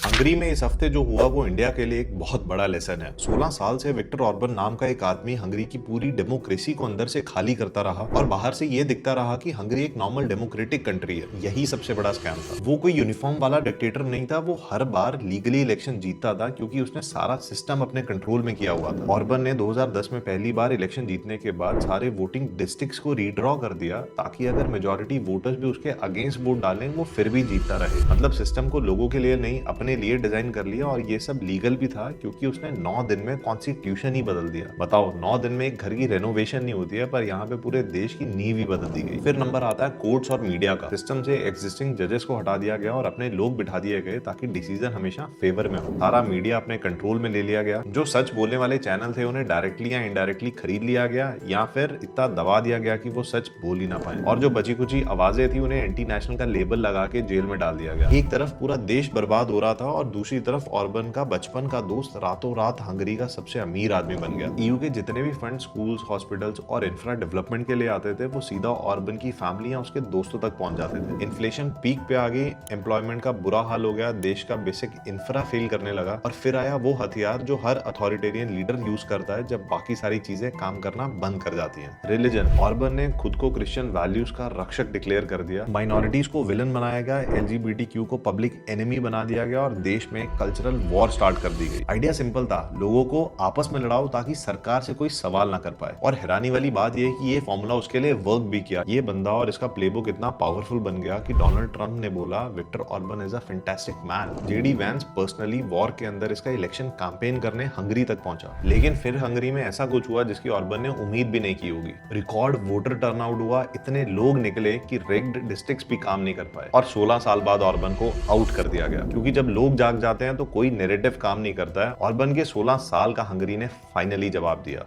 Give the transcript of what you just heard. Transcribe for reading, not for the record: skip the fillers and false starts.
Hungary में इस हफ्ते जो हुआ वो इंडिया के लिए एक बहुत बड़ा लेसन है। 16 साल से विक्टर ऑर्बन नाम का एक आदमी हंगरी की पूरी डेमोक्रेसी को अंदर से खाली करता रहा और बाहर से ये दिखता रहा कि हंगरी एक नॉर्मल डेमोक्रेटिक कंट्री है। यही सबसे बड़ा स्कैम था। वो कोई यूनिफॉर्म वाला डिक्टेटर नहीं था, वो हर बार लीगली इलेक्शन जीतता था क्योंकि उसने सारा सिस्टम अपने कंट्रोल में किया हुआ था। ऑर्बन ने 2010 में पहली बार इलेक्शन जीतने के बाद सारे वोटिंग डिस्ट्रिक्ट्स को रीड्रॉ कर दिया ताकि अगर मेजोरिटी वोटर्स भी उसके अगेंस्ट वोट डालें वो फिर भी जीतता रहे। मतलब सिस्टम को लोगों के लिए नहीं अपने लिए डिजाइन कर लिया और ये सब लीगल भी था क्योंकि उसने 9 दिन में कॉन्स्टिट्यूशन ही बदल दिया। बताओ, 9 दिन में एक घर की रेनोवेशन नहीं होती है, पर यहाँ पे पूरे देश की नींव ही बदल दी गई। फिर नंबर आता है कोर्ट्स और मीडिया का। सिस्टम से एग्जिस्टिंग जजेस को हटा दिया गया और अपने लोग बिठा दिए गए ताकि डिसीजन हमेशा फेवर में हो। सारा मीडिया अपने कंट्रोल में ले लिया गया। जो सच बोलने वाले चैनल थे उन्हें डायरेक्टली या इनडायरेक्टली खरीद लिया गया या फिर इतना दबा दिया गया कि वो सच बोल ही ना पाए। और जो बची कुची आवाजें थी उन्हें एंटी नेशनल का लेबल लगा के जेल में डाल दिया गया। एक तरफ पूरा देश बर्बाद हो रहा था और दूसरी तरफ ऑर्बन का बचपन का दोस्त रातों रात हंगरी का सबसे अमीर आदमी बन गया। ईयू के जितने भी फंड स्कूल्स, हॉस्पिटल्स और इंफ्रा डेवलपमेंट के लिए आते थे वो सीधा ऑर्बन की फैमिली या उसके दोस्तों तक पहुंच जाते थे। इन्फ्लेशन पीक पे आ गई, एम्प्लॉयमेंट का बुरा हाल हो गया, देश का बेसिक इंफ्रा फेल करने लगा और फिर आया वो हथियार जो हर अथॉरिटेरियन लीडर यूज करता है जब बाकी सारी चीजें काम करना बंद कर जाती हैं। रिलीजन। ऑर्बन ने खुद को क्रिश्चियन वैल्यूज का रक्षक डिक्लेयर कर दिया, माइनॉरिटीज को विलन बनाया गया, एलजीबीटीक्यू को पब्लिक एनिमी बना दिया गया और देश में कल्चरल वॉर स्टार्ट कर दी गई। आइडिया सिंपल था, लोगों को आपस में लड़ाओ ताकि सरकार से कोई सवाल ना कर पाए। और हैरानी वाली बात यह कि ये फॉर्मूला उसके लिए वर्क भी किया। ये बंदा और इसका प्लेबुक इतना पावरफुल बन गया कि डोनाल्ड ट्रंप ने बोला Victor Orban is a fantastic man. JD Vance personally war के अंदर इसका इलेक्शन कैंपेन करने हंगरी तक पहुंचा। लेकिन फिर हंगरी में ऐसा कुछ हुआ जिसकी ऑर्बन ने उम्मीद भी नहीं की होगी। रिकॉर्ड वोटर टर्नआउट हुआ, इतने लोग निकले कि रिग्ड डिस्ट्रिक्ट्स भी काम नहीं कर पाए और 16 साल बाद ऑर्बन को आउट कर दिया गया। क्योंकि जब लोग जाग जाते हैं तो कोई नैरेटिव काम नहीं करता है। ऑर्बन के 16 साल का हंगरी ने फाइनली जवाब दिया।